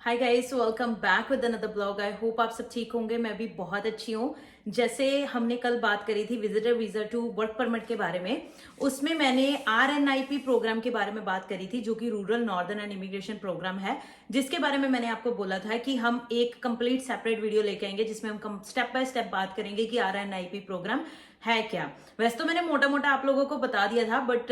Hi guys, welcome back with another blog. I hope आप सब ठीक होंगे। मैं भी बहुत अच्छी हूँ। जैसे हमने कल बात करी थी visitor visa to work permit के बारे में, उसमें मैंने RNIP प्रोग्राम के बारे में बात करी थी, जो कि rural northern and immigration program है, जिसके बारे में मैंने आपको बोला था कि हम एक कंप्लीट सेपरेट वीडियो लेके आएंगे जिसमें हम स्टेप बाय स्टेप बात करेंगे कि RNIP प्रोग्राम है क्या। वैसे तो मैंने मोटा मोटा आप लोगों को बता दिया था, बट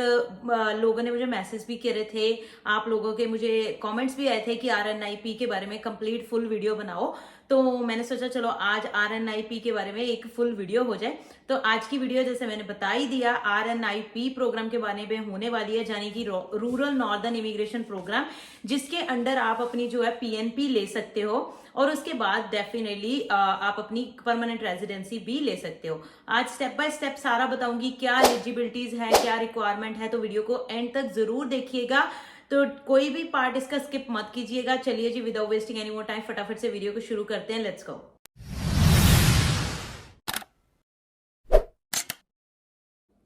लोगों ने मुझे मैसेज भी करे थे, आप लोगों के मुझे कमेंट्स भी आए थे कि RNIP के बारे में कंप्लीट फुल वीडियो बनाओ। तो मैंने सोचा चलो आज RNIP के बारे में एक फुल वीडियो हो जाए। तो आज की वीडियो जैसे मैंने बता ही दिया, RNIP प्रोग्राम के बारे में होने वाली है, यानी कि रूरल नॉर्दर्न इमिग्रेशन प्रोग्राम, जिसके अंडर आप अपनी जो है PNP ले सकते हो और उसके बाद डेफिनेटली आप अपनी परमानेंट रेजिडेंसी भी ले सकते हो। आज स्टेप बाय स्टेप सारा बताऊंगी, क्या एलिजिबिलिटीज है, क्या रिक्वायरमेंट है। तो वीडियो को एंड तक जरूर देखिएगा, तो कोई भी पार्ट इसका स्किप मत कीजिएगा। चलिए जी, without wasting any more time फटाफट से वीडियो को शुरू करते हैं। Let's go.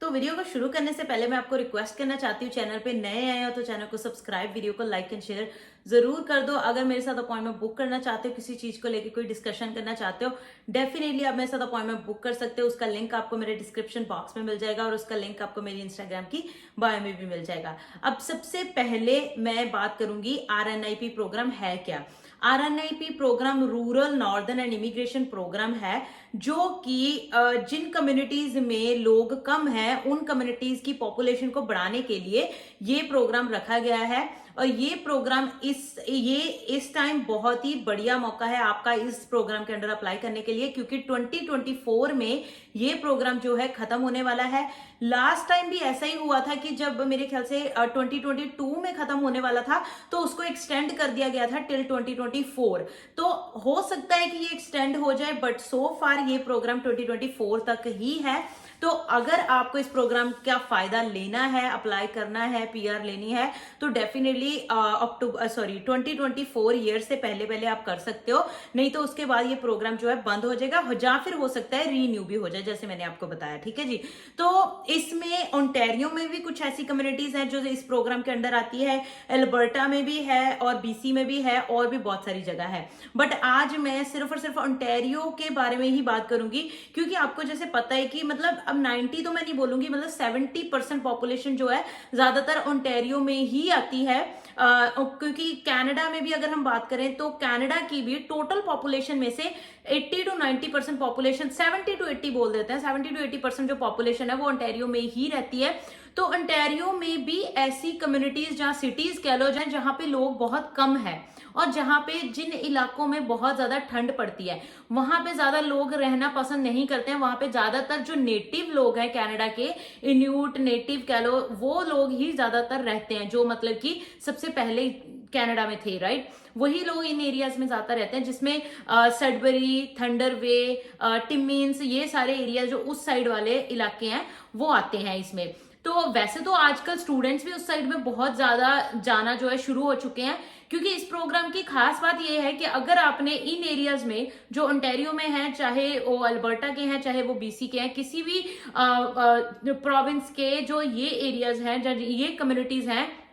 तो वीडियो को शुरू करने से पहले मैं आपको रिक्वेस्ट करना चाहती हूँ, चैनल पे नए आए हो तो चैनल को सब्सक्राइब, वीडियो को लाइक एंड शेयर जरूर कर दो। अगर मेरे साथ अपॉइंटमेंट बुक करना चाहते हो, किसी चीज को लेकर कोई डिस्कशन करना चाहते हो, डेफिनेटली आप मेरे साथ अपॉइंटमेंट बुक कर सकते हो। उसका लिंक आपको मेरे डिस्क्रिप्शन बॉक्स में मिल जाएगा और उसका लिंक आपको मेरी इंस्टाग्राम की बायो में भी मिल जाएगा। अब सबसे पहले मैं बात करूंगी RNIP प्रोग्राम है क्या। RNIP program rural northern and immigration program है, जो कि जिन कम्युनिटीज में लोग कम हैं उन कम्युनिटीज की पॉपुलेशन को बढ़ाने के लिए ये प्रोग्राम रखा गया है। और ये प्रोग्राम इस टाइम बहुत ही बढ़िया मौका है आपका इस प्रोग्राम के अंडर अप्लाई करने के लिए, क्योंकि 2024 में ये प्रोग्राम जो है खत्म होने वाला है। लास्ट टाइम भी ऐसा ही हुआ था कि जब मेरे ख्याल से 2022 में खत्म होने वाला था, तो उसको एक्सटेंड कर दिया गया था टिल 2024। तो हो सकता है कि ये एक्सटेंड हो जाए, बट सो फार ये प्रोग्राम 2024 तक ही है। तो अगर आपको इस प्रोग्राम का फायदा लेना है, अप्लाई करना है, PR लेनी है, तो डेफिनेटली 2024 ईयर से पहले पहले आप कर सकते हो। नहीं तो उसके बाद ये प्रोग्राम जो है बंद हो जाएगा, या फिर हो सकता है रीन्यू भी हो जाए, जैसे मैंने आपको बताया। ठीक है जी। तो इसमें ओंटारियो में भी कुछ ऐसी कम्युनिटीज हैं जो इस प्रोग्राम के अंडर आती है, एल्बर्टा में भी है और BC में भी है, और भी बहुत सारी जगह है। बट आज मैं सिर्फ और सिर्फ ओंटारियो के बारे में ही बात करूंगी, क्योंकि आपको जैसे पता है कि मतलब अब 90 तो मैं नहीं बोलूंगी, मतलब 70% पॉपुलेशन जो है ज्यादातर ओंटारियो में ही आती है। क्योंकि कनाडा में भी अगर हम बात करें तो कनाडा की भी टोटल पॉपुलेशन में से 80 to 90% पॉपुलेशन, 70 to 80 बोल देते हैं, 70 to 80% जो पॉपुलेशन है वो ओंटारियो में ही रहती है। तो ओंटारियो में भी ऐसी कम्युनिटीज, जहां सिटीज कह लो, जहां पे लोग बहुत कम है और जहां पे जिन इलाकों में बहुत ज्यादा ठंड पड़ती है वहां पे ज्यादा लोग रहना पसंद नहीं करते हैं। वहां पे ज्यादातर जो नेटिव लोग हैं कनाडा के, इन्यूट नेटिव कह लो, वो लोग ही ज्यादातर रहते हैं, जो मतलब कि सबसे पहले कनाडा में थे, राइट। वही लोग इन एरियाज में ज्यादा रहते हैं, जिसमें सडबरी, थंडरवे, टिमिन्स, ये सारे एरिया जो उस साइड वाले इलाके हैं वो आते हैं इसमें। तो वैसे तो आजकल स्टूडेंट्स भी उस साइड में बहुत ज्यादा जाना जो है शुरू हो चुके हैं, क्योंकि इस प्रोग्राम की खास बात यह है कि अगर आपने इन एरियाज में जो ओंटारियो में है, चाहे वो अल्बर्टा के हैं, चाहे वो BC के हैं, किसी भी प्रोविंस के जो ये एरियाज हैं, जो ये कम्युनिटीज हैं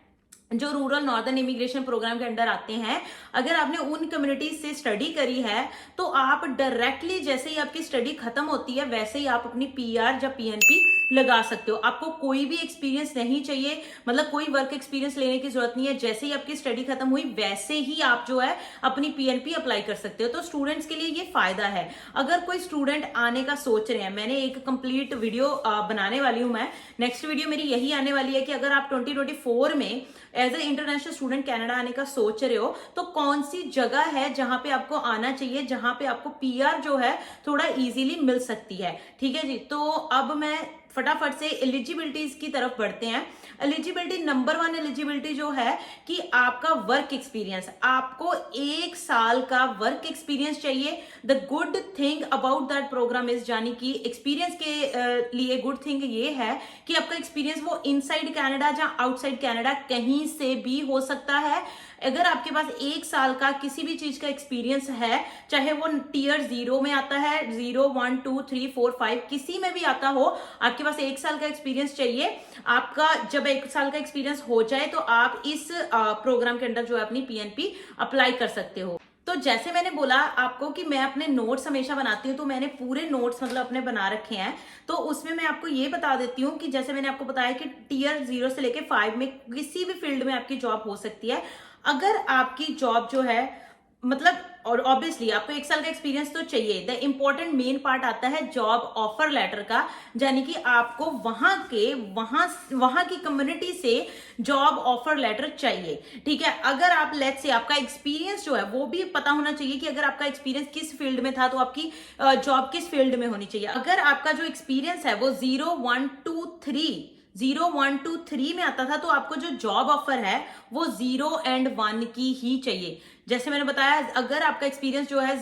जो रूरल नॉर्दर्न इमिग्रेशन प्रोग्राम के अंडर आते हैं, अगर आपने उन कम्युनिटीज से स्टडी करी है तो आप डायरेक्टली जैसे ही आपकी स्टडी खत्म होती है वैसे ही आप अपनी PR या PNP लगा सकते हो। आपको कोई भी एक्सपीरियंस नहीं चाहिए, मतलब कोई वर्क एक्सपीरियंस लेने की जरूरत नहीं है। जैसे ही आपकी स्टडी खत्म हुई वैसे ही आप जो है अपनी PNP अप्लाई कर सकते हो। तो स्टूडेंट्स के लिए ये फायदा है। अगर कोई स्टूडेंट आने का सोच रहे हैं, मैंने एक कंप्लीट वीडियो बनाने वाली हूं, मैं नेक्स्ट वीडियो मेरी यही आने वाली है कि अगर आप 2024 में as a international student Canada आने का सोच रहे हो तो कौन सी जगह है जहां पे आपको आना चाहिए, जहां पे आपको PR जो है थोड़ा इजीली मिल सकती है। ठीक है जी। तो अब मैं फटाफट से एलिजिबिलिटीज की तरफ बढ़ते हैं। एलिजिबिलिटी नंबर 1 एलिजिबिलिटी जो है कि आपका वर्क एक्सपीरियंस, आपको 1 साल का वर्क एक्सपीरियंस चाहिए। The good thing about that program is, यानी कि एक्सपीरियंस के लिए गुड थिंग ये है कि आपका एक्सपीरियंस वो इनसाइड कनाडा या आउटसाइड कनाडा कहीं से भी हो सकता है। अगर आपके पास 1 साल का किसी भी चीज का एक्सपीरियंस है, चाहे वो टियर 0 में आता है, 0, 1, 2, 3, 4, 5 किसी में भी आता हो, आपके पास 1 साल का एक्सपीरियंस चाहिए। आपका जब 1 साल का एक्सपीरियंस हो जाए तो आप इस प्रोग्राम के अंदर जो है अपनी पीएनपी अप्लाई कर सकते हो। तो जैसे मैंने बोला आपको कि मैं अपने नोट्स हमेशा बनाती हूँ, तो मैंने पूरे नोट्स मतलब अपने बना रखे हैं। तो उसमें मैं आपको ये बता देती हूँ कि जैसे मैंने आपको बताया कि टियर 0 से लेके 5 में किसी भी फील्ड में आपकी जॉब हो सकती है। अगर आपकी जॉब जो है मतलब, और ऑब्वियसली आपको 1 साल का एक्सपीरियंस तो चाहिए। द इंपॉर्टेंट मेन पार्ट आता है जॉब ऑफर लेटर का, यानी कि आपको वहां की कम्युनिटी से जॉब ऑफर लेटर चाहिए। ठीक है, अगर आप लेट्स से आपका एक्सपीरियंस जो है वो भी पता होना चाहिए कि अगर आपका एक्सपीरियंस किस फील्ड में था तो आपकी जॉब किस फील्ड में होनी चाहिए। अगर आपका जो एक्सपीरियंस है वो 0, 1, 2, 3 में आता था तो आपको जो जॉब ऑफर है वो 0 और 1 की ही चाहिए। जैसे मैंने बताया, अगर आपका एक्सपीरियंस जो है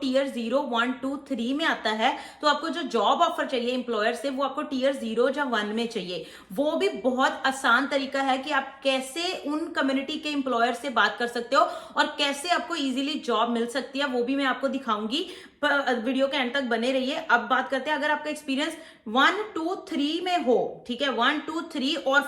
टियर 0, 1, 2, 3 में आता है तो आपको जो जॉब ऑफर चाहिए एम्प्लॉयर से वो आपको टियर 0 या 1 में चाहिए। वो भी बहुत आसान तरीका है कि आप कैसे उन कम्युनिटी के एम्प्लॉयर से बात कर सकते हो और कैसे आपको इजीली जॉब मिल सकती है, वो भी मैं आपको दिखाऊंगी। वीडियो के एंड तक बने रहिए। अब बात करते हैं, अगर आपका एक्सपीरियंस 1, 2, 3 में हो, ठीक है, 1, 2, 3 और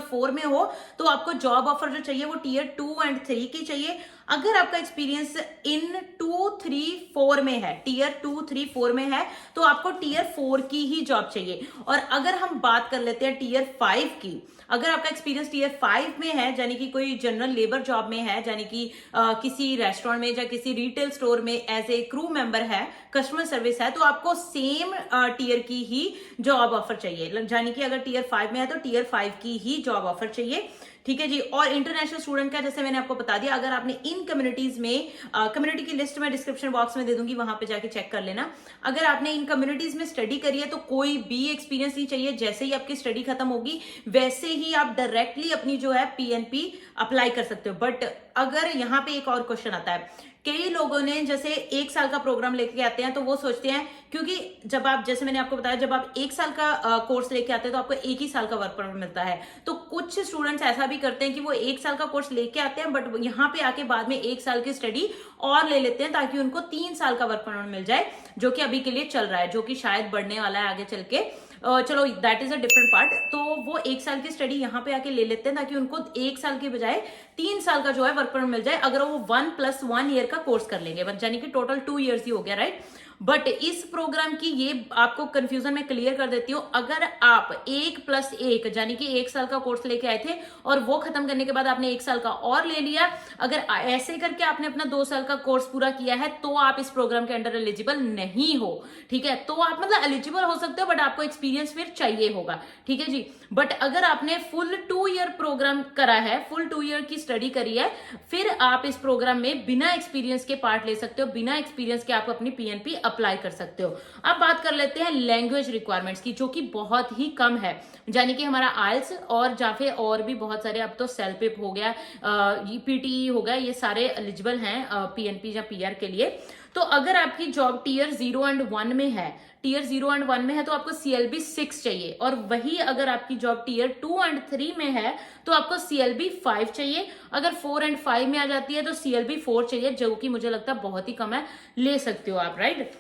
4 में हो तो आपको जॉब ऑफर जो चाहिए वो टियर 2 और 3 की चाहिए। अगर आपका एक्सपीरियंस इन 2, 3, 4 में है, टियर 2, 3, 4 में है तो आपको टियर 4 की ही जॉब चाहिए। और अगर हम बात कर लेते हैं टियर 5 की, अगर आपका एक्सपीरियंस टियर 5 में है, यानी कि कोई जनरल लेबर जॉब में है, यानी कि किसी रेस्टोरेंट में या किसी रिटेल स्टोर में एज ए क्रू मेंबर है, कस्टमर सर्विस है, तो आपको सेम टियर की ही जॉब ऑफर चाहिए। यानी कि अगर टियर 5 में है तो टियर 5 की ही जॉब ऑफर चाहिए। ठीक है जी। और इंटरनेशनल स्टूडेंट का जैसे मैंने आपको बता दिया, अगर आपने इन कम्युनिटीज में कम्युनिटी की लिस्ट में डिस्क्रिप्शन बॉक्स में दे दूंगी, वहां पे जाके चेक कर लेना। अगर आपने इन कम्युनिटीज में स्टडी करी है तो कोई भी एक्सपीरियंस नहीं चाहिए। जैसे ही आपकी स्टडी खत्म होगी वैसे ही आप डायरेक्टली अपनी जो है पीएनपी अप्लाई कर सकते हो। बट अगर यहाँ पे एक और क्वेश्चन आता है, कई लोगों ने जैसे 1 साल का प्रोग्राम लेके आते हैं तो वो सोचते हैं, क्योंकि जब आप, जैसे मैंने आपको बताया, जब आप 1 साल का कोर्स लेके आते हैं तो आपको 1 ही साल का वर्क परमिट मिलता है। तो कुछ स्टूडेंट्स ऐसा भी करते हैं कि वो 1 साल का कोर्स लेके आते हैं बट यहाँ पे आके बाद में 1 साल की स्टडी और ले लेते हैं ताकि उनको 3 साल का वर्क परमिट मिल जाए, जो कि अभी के लिए चल रहा है, जो कि शायद बढ़ने वाला है आगे चल के। चलो that is a different part. तो वो 1 साल की स्टडी यहाँ पे आके ले लेते हैं ताकि उनको 1 साल के बजाय 3 साल का जो है वर्क परमिट मिल जाए, अगर वो 1+1 ईयर का कोर्स कर लेंगे, यानी कि टोटल 2 ईयर्स ही हो गया, राइट। बट इस प्रोग्राम की ये आपको कंफ्यूजन में क्लियर कर देती हूँ। अगर आप 1+1 यानी कि 1 साल का कोर्स लेके आए थे और वो खत्म करने के बाद आपने 1 साल का और ले लिया, अगर ऐसे करके आपने अपना 2 साल का कोर्स पूरा किया है तो आप इस प्रोग्राम के अंडर एलिजिबल नहीं हो। ठीक है, तो आप मतलब एलिजिबल हो सकते हो बट आपको एक्सपीरियंस फिर चाहिए होगा। ठीक है जी। बट अगर आपने फुल 2 ईयर प्रोग्राम करा है, फुल 2 ईयर की स्टडी करी है, फिर आप इस प्रोग्राम में बिना एक्सपीरियंस के पार्ट ले सकते हो। बिना एक्सपीरियंस के आप अपनी पीएनपी अप्लाई कर सकते हो। अब बात कर लेते हैं लैंग्वेज रिक्वायरमेंट्स की, जो कि बहुत ही कम है, यानी कि हमारा आइल्स और जाफे और भी बहुत सारे, अब तो सेल्फिप हो गया, पीटीई हो गया, ये सारे एलिजिबल हैं पीएनपी या पीआर के लिए। तो अगर आपकी जॉब टियर 0 और 1 में है, टियर 0 और 1 में है तो आपको CLB 6 चाहिए, और वही अगर आपकी जॉब टियर 2 और 3 में है तो आपको CLB 5 चाहिए। अगर 4 और 5 में आ जाती है तो CLB 4 चाहिए, जो कि मुझे लगता है बहुत ही कम है, ले सकते हो आप, राइट।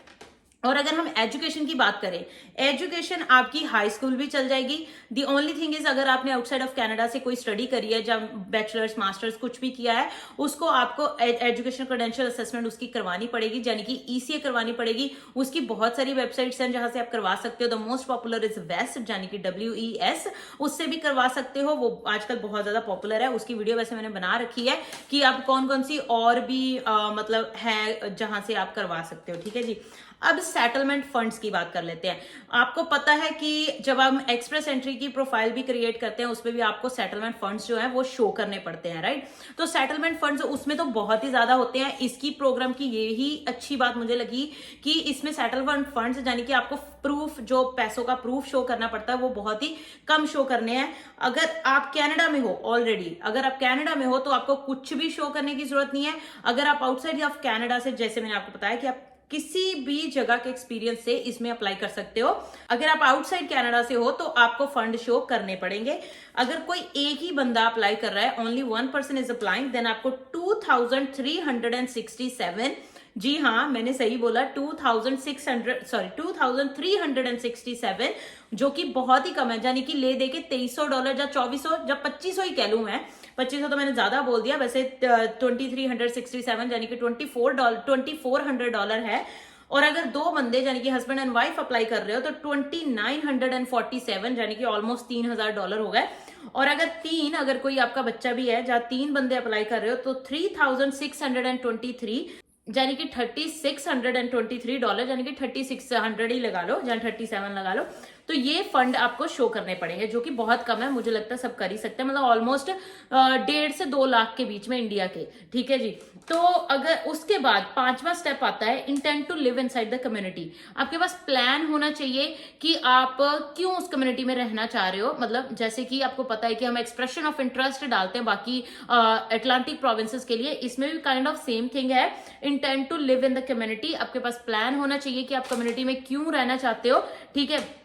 और अगर हम एजुकेशन की बात करें, एजुकेशन आपकी हाई स्कूल भी चल जाएगी। दी ओनली थिंग इज, अगर आपने आउटसाइड ऑफ कनाडा से कोई स्टडी करी है, जब बैचलर्स मास्टर्स कुछ भी किया है, उसको आपको एजुकेशन क्रेडेंशियल असेसमेंट उसकी करवानी पड़ेगी, यानी कि ECA करवानी पड़ेगी। उसकी बहुत सारी वेबसाइट्स हैं जहां से आप करवा सकते हो। द मोस्ट पॉपुलर इज वेस्ट, यानी कि WES, उससे भी करवा सकते हो, वो आजकल बहुत ज्यादा पॉपुलर है। उसकी वीडियो वैसे मैंने बना रखी है कि आप कौन कौन सी और भी मतलब है जहां से आप करवा सकते हो। ठीक है जी। अब सेटलमेंट फंड्स की बात कर लेते हैं। आपको पता है कि जब हम एक्सप्रेस एंट्री की प्रोफाइल भी क्रिएट करते हैं उसमें भी आपको सेटलमेंट फंड्स जो है वो शो करने पड़ते हैं, राइट। तो सेटलमेंट फंड्स उसमें तो बहुत ही ज्यादा होते हैं। इसकी प्रोग्राम की यही अच्छी बात मुझे लगी कि इसमें सेटलमेंट फंड्स यानी कि आपको प्रूफ, जो पैसों का प्रूफ शो करना पड़ता है, वो बहुत ही कम शो करने हैं। अगर आप कनाडा में हो ऑलरेडी, अगर आप कनाडा में हो तो आपको कुछ भी शो करने की जरूरत नहीं है। अगर आप आउटसाइड ऑफ कनाडा से, जैसे मैंने आपको बताया कि आप किसी भी जगह के एक्सपीरियंस से इसमें अप्लाई कर सकते हो। अगर आप आउटसाइड कनाडा से हो तो आपको फंड शो करने पड़ेंगे। अगर कोई एक ही बंदा अप्लाई कर रहा है, only 1 person is applying, then आपको 2367, जी हाँ मैंने सही बोला, 2367, जो कि बहुत ही कम है, यानी कि ले दे के $2300 या 2400 या 2500 ही कह लूं मैं, 2500 तो मैंने ज्यादा बोल दिया, वैसे 2367 यानी कि $2400 है। और अगर दो बंदे यानी कि हस्बैंड एंड वाइफ अप्लाई कर रहे हो तो 2947 यानी कि ऑलमोस्ट $3000 हो गए। और अगर कोई आपका बच्चा भी है, जहां 3 बंदे अप्लाई कर रहे हो तो 3623 यानी कि $3623 यानी कि 3600 ही लगा लो, जहां 37 लगा लो, तो ये फंड आपको शो करने पड़ेंगे, जो कि बहुत कम है। मुझे लगता है सब कर ही सकते हैं, मतलब ऑलमोस्ट 1.5 से 2 लाख के बीच में इंडिया के, ठीक है जी। तो अगर उसके बाद 5वां स्टेप आता है intent to live inside the community. आपके पास प्लान होना चाहिए कि आप क्यों उस कम्युनिटी में रहना चाह रहे हो। मतलब जैसे कि आपको पता है कि हम एक्सप्रेशन ऑफ इंटरेस्ट डालते हैं बाकी अटलांटिक प्रोविंसेस के लिए, इसमें भी काइंड ऑफ सेम थिंग है, intent to live in the community. आपके पास प्लान होना चाहिए कि आप कम्युनिटी में क्यों रहना चाहते हो, ठीक है।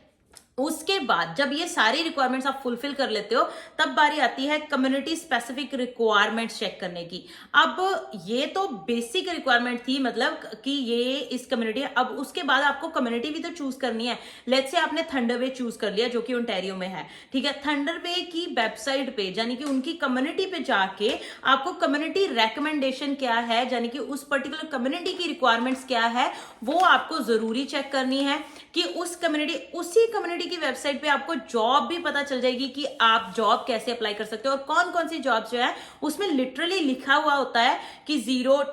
उसके बाद जब ये सारी रिक्वायरमेंट्स आप फुलफिल कर लेते हो, तब बारी आती है कम्युनिटी स्पेसिफिक रिक्वायरमेंट्स चेक करने की। अब ये तो बेसिक रिक्वायरमेंट थी, मतलब कि ये इस कम्युनिटी, अब उसके बाद आपको कम्युनिटी भी तो चूज करनी है। लेट्स से आपने थंडर वे चूज कर लिया, जो कि ओंटारियो में है, ठीक है। थंडर वे की वेबसाइट पे, यानी कि उनकी कम्युनिटी पे जाके आपको कम्युनिटी रेकमेंडेशन क्या है, यानी कि उस पर्टिकुलर कम्युनिटी की रिक्वायरमेंट्स क्या है, वो आपको जरूरी चेक करनी है कि उस कम्युनिटी की वेबसाइट पे आपको जॉब भी पता चल जाएगी कि आप जॉब कैसे अप्लाई कर सकते हो, और कौन कौन सी जॉब जो है उसमें लिटरली लिखा हुआ होता है कि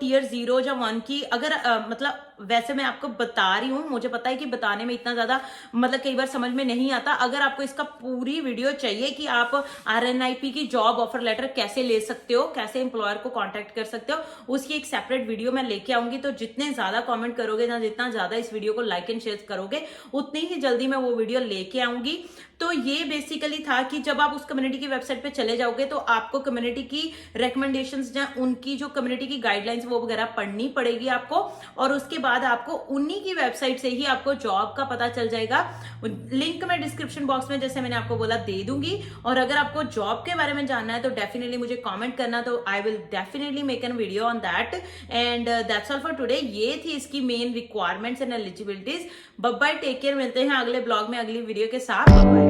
टियर 0 या 1 की। अगर मतलब वैसे मैं आपको बता रही हूं, मुझे पता है कि बताने में इतना ज्यादा मतलब कई बार समझ में नहीं आता। अगर आपको इसका पूरी वीडियो चाहिए कि आप RNIP की जॉब ऑफर लेटर कैसे ले सकते हो, कैसे एम्प्लॉयर को कांटेक्ट कर सकते हो, उसकी एक सेपरेट वीडियो मैं लेके आऊंगी। तो जितने ज्यादा कमेंट करोगे ना, जितना ज्यादा इस वीडियो को लाइक एंड शेयर करोगे, उतनी ही जल्दी मैं वो वीडियो लेके आऊंगी। तो ये बेसिकली था कि जब आप उस कम्युनिटी की वेबसाइट पे चले जाओगे तो आपको कम्युनिटी की रिकमेंडेशंस या उनकी जो कम्युनिटी की गाइडलाइंस वो वगैरह पढ़नी पड़ेगी आपको, और उसके बाद आपको उन्हीं की वेबसाइट से ही आपको जॉब का पता चल जाएगा। लिंक मैं डिस्क्रिप्शन बॉक्स में, जैसे मैंने आपको बोला, दे दूंगी। और अगर आपको जॉब के बारे में जानना है तो डेफिनेटली मुझे कॉमेंट करना, तो I will definitely make an video on that. And that's all for today. ये थी इसकी main requirements and eligibilities. Bye bye, take care, मिलते हैं अगले ब्लॉग में अगली वीडियो के साथ। Bye bye.